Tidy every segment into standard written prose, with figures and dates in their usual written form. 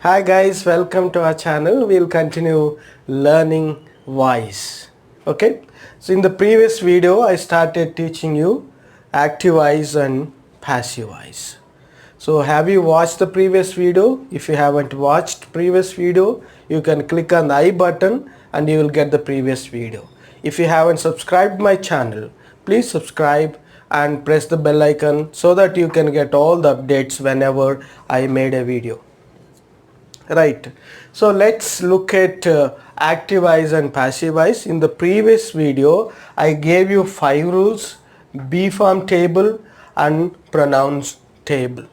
Hi guys, welcome to our channel. We'll continue learning voice. Okay, so in the previous video I started teaching you active voice and passive voice. So have you watched the previous video? If you haven't watched previous video, you can click on the I button and you will get the previous video. If you haven't subscribed my channel, please subscribe and press the bell icon so that you can get all the updates whenever I made a video. Right, so let's look at active voice and passive voice. In the previous video I gave you 5 rules: be form table and pronouns table.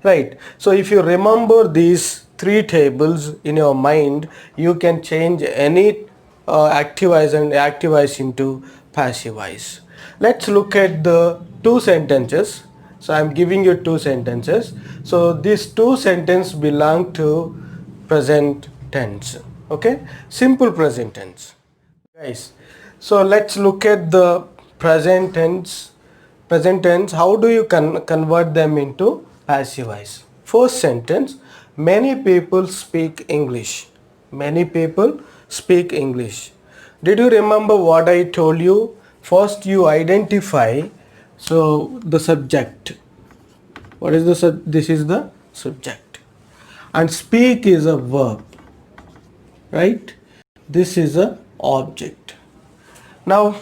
Right, so if you remember these 3 tables in your mind, you can change any active voice and active voice into passive voice. Let's look at the 2 sentences. So I'm giving you 2 sentences. So these 2 sentences belong to present tense. Okay, simple present tense, guys. So let's look at the present tense. How do you convert them into passive voice? First sentence: many people speak English. Many people speak English. Did you remember what I told you? First you identify the subject. What is the this is the subject, and speak is a verb, right? This is a object. Now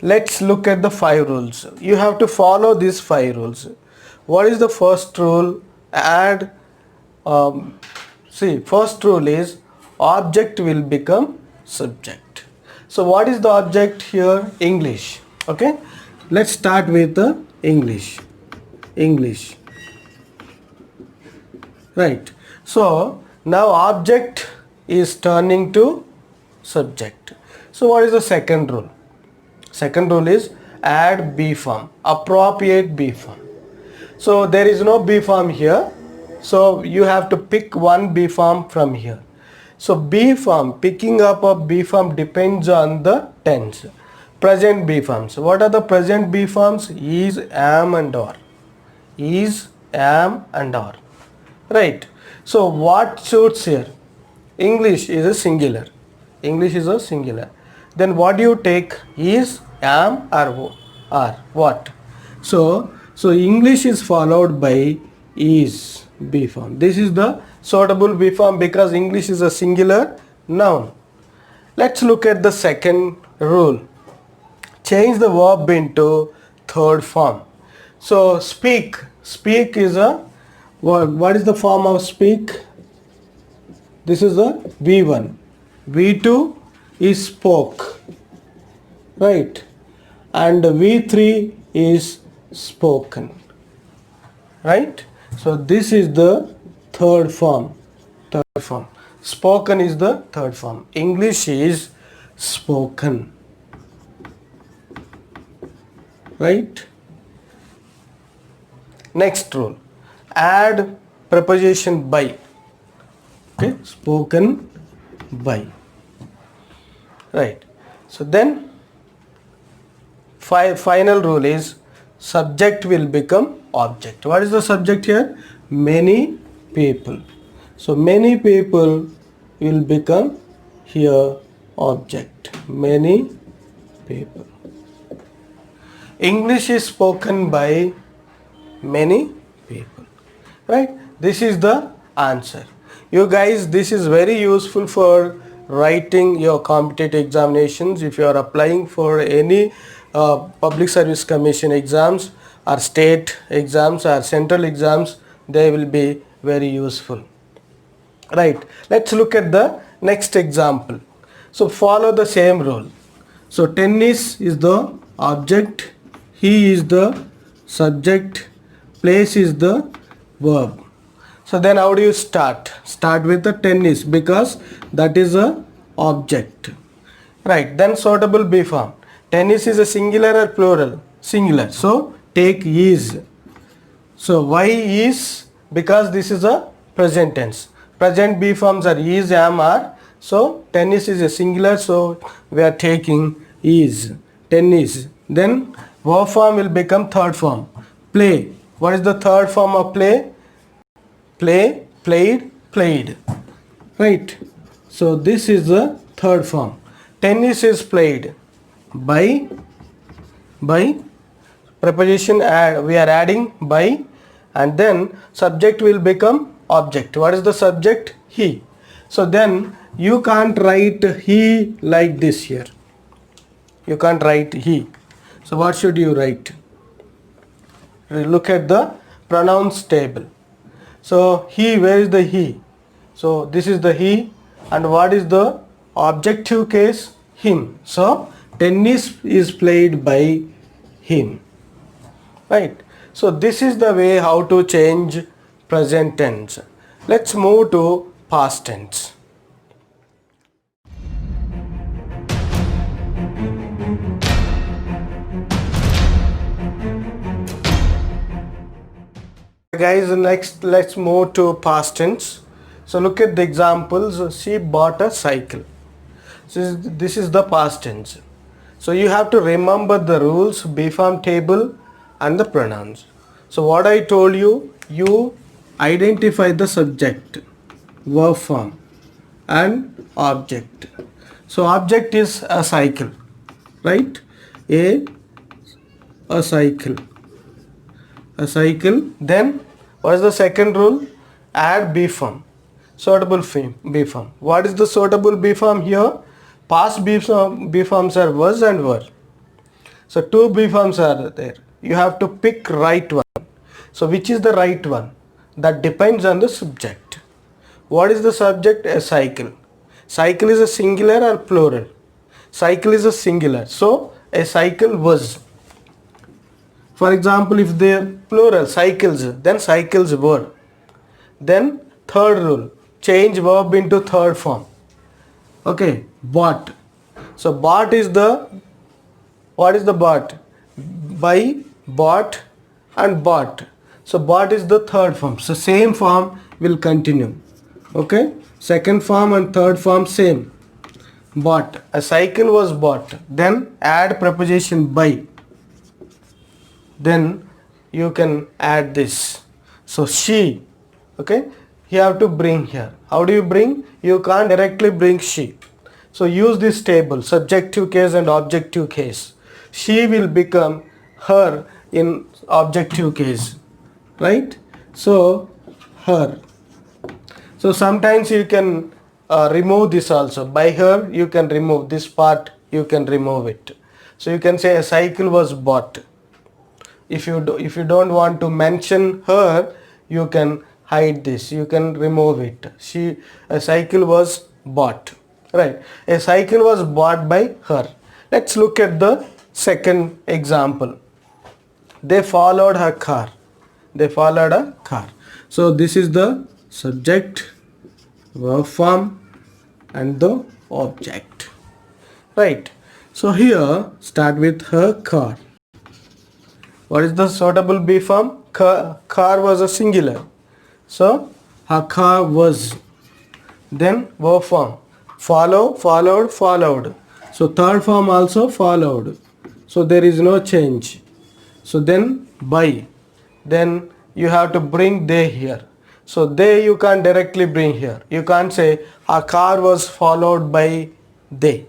let's look at the 5 rules. You have to follow these 5 rules. What is the first rule? Add first rule is object will become subject. So what is the object here? English. Okay, let's start with the English. Right, so now object is turning to subject. So what is the second rule? Second rule is add B form, appropriate B form. So there is no B form here, so you have to pick one B form from here. So B form, picking up a B form depends on the tense. Present B forms. What are the present B forms? Is, am and are. Is, am and are. Right, so what suits here? English is a singular. English is a singular. Then what do you take? Is, am or are. What? So English is followed by is B form. This is the suitable B form because English is a singular noun. Let's look at the second rule. Change the verb into third form. So speak is a what is the form of speak? This is a V1. V2 is spoke, right? And V3 is spoken, right? So this is the third form. Spoken is the third form. English is spoken, right? Next rule, add preposition by. Okay, spoken by. Right, so then final rule is subject will become object. What is the subject here? Many people. So many people will become here object. Many people. English is spoken by many people, right? This is the answer. You guys, this is very useful for writing your competitive examinations. If you are applying for any public service commission exams or state exams or central exams, they will be very useful. Right, let's look at the next example. So follow the same rule. So tennis is the object, he is the subject, place is the verb. So then how do you start? Start with the tennis because that is a object. Right, then suitable B form. Tennis is a singular or plural? Singular. So take is. So why is? Because this is a present tense. Present B forms are is, am, are. So tennis is a singular, so we are taking is. Tennis. Then verb form will become third form. Play. What is the third form of play? Play, played, played, right? So this is the third form. Tennis is played by preposition add, we are adding by, and then subject will become object. What is the subject? He. So then you can't write he like this here. You can't write he. So what should you write? Look at the pronouns table. So he, where is the he? So this is the he, and what is the objective case? Him. So tennis is played by him, right? So this is the way how to change present tense. Let's move to past tense. Guys, next let's move to past tense. So look at the examples. She bought a cycle. So this is the past tense. So you have to remember the rules, be form table and the pronouns. So what I told you, you identify the subject, verb form and object. So object is a cycle, right? A cycle. A cycle. Then what is the second rule? Add be form, suitable be form. What is the suitable be form here? Past be forms are was and were. So two be forms are there. You have to pick right one. So which is the right one? That depends on the subject. What is the subject? A cycle. Cycle is a singular or plural? Cycle is a singular. So a cycle was. For example, if they are plural, cycles, then cycles were. Then third rule, change verb into third form. Okay, bought. So bought is the, what is the bought? By, bought and bought. So bought is the third form. So same form will continue. Okay, second form and third form same. Bought. A cycle was bought. Then add preposition by. Then you can add this. So she. Okay, you have to bring here. How do you bring? You can't directly bring she. So use this table, subjective case and objective case. She will become her in objective case, right? So her. So sometimes you can remove this also. By her you can remove this part, you can remove it. So you can say a cycle was bought. If you don't want to mention her, you can hide this, you can remove it. A cycle was bought, right? A cycle was bought by her. Let's look at the second example. They followed her car. They followed a car. So this is the subject, verb form and the object, right? So here start with her car. What is the suitable be form? Car was a singular. So her car was. Then verb form. Follow, followed, followed. So third form also followed. So there is no change. So then by. Then you have to bring they here. So they you can't directly bring here. You can't say her car was followed by they.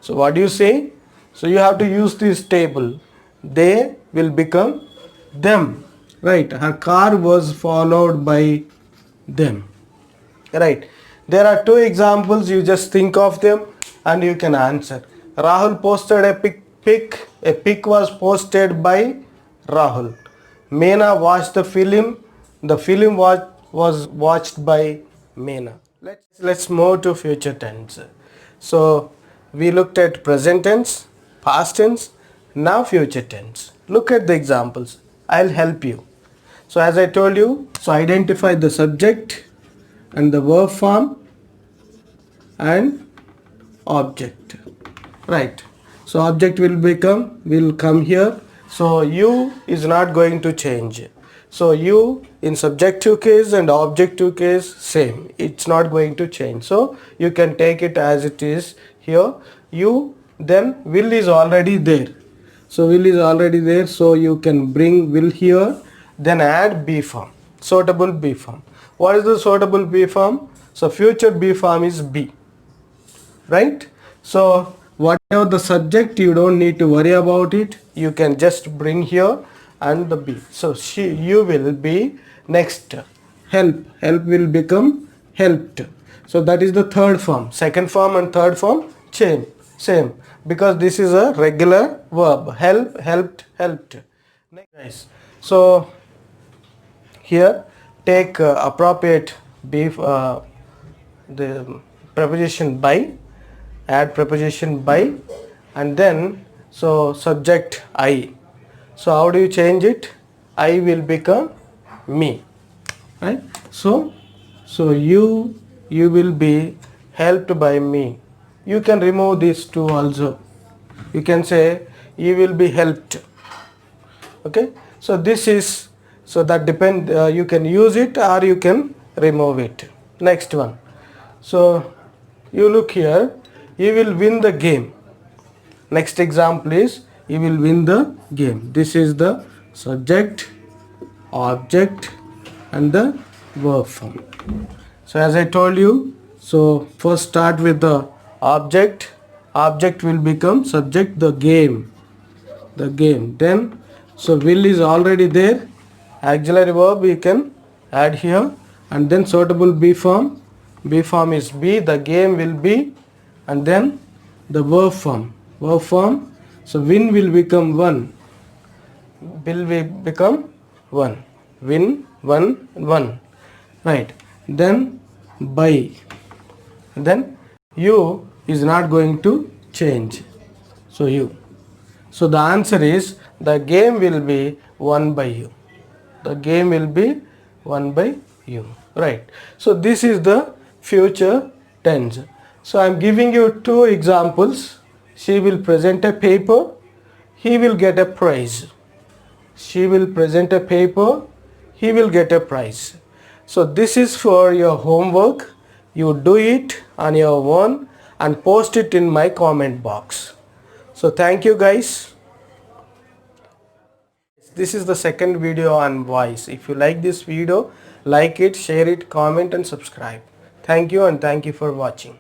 So what do you say? So you have to use this table. They will become them, right? Her car was followed by them, right? There are two examples, you just think of them and you can answer. Rahul posted a pic. A pic was posted by Rahul. Meena watched the film. The film was watched by Meena. Let's move to future tense. So we looked at present tense, past tense, now future tense. Look at the examples. I'll help you. So as I told you, so identify the subject and the verb form and object, right? So object will come here. So you is not going to change. So you in subjective case and objective case same. It's not going to change. So you can take it as it is here. You, then will is already there. So will is already there. So you can bring will here. Then add be form, suitable be form. What is the suitable be form? So future be form is be, right? So whatever the subject, you don't need to worry about it. You can just bring here and the be. So you will be next. Help will become helped. So that is the third form. Second form and third form same because this is a regular verb. Help, helped, helped. Next, guys. So here take appropriate be the preposition by, add preposition by, and then so subject I. So how do you change it? I will become me, right? So you will be helped by me. You can remove these two also. You can say you will be helped. Okay, so this is, so that depend, you can use it or you can remove it. Next one. So you look here, you will win the game. Next example is you will win the game. This is the subject, object and the verb form. So as I told you, so first start with the object. Object will become subject, the game. Then so will is already there, auxiliary verb you can add here, and then suitable be form is be, the game will be, and then the verb form, so win will become one, will become one, win, one, right? Then by, then you is not going to change, so you. So the answer is the game will be won by you. The game will be won by you. Right. So this is the future tense. So I am giving you two examples. She will present a paper. He will get a prize. She will present a paper. He will get a prize. So this is for your homework. You do it on your own and post it in my comment box. So thank you guys. This is the second video on voice. If you like this video, like it, share it, comment and subscribe. Thank you and thank you for watching.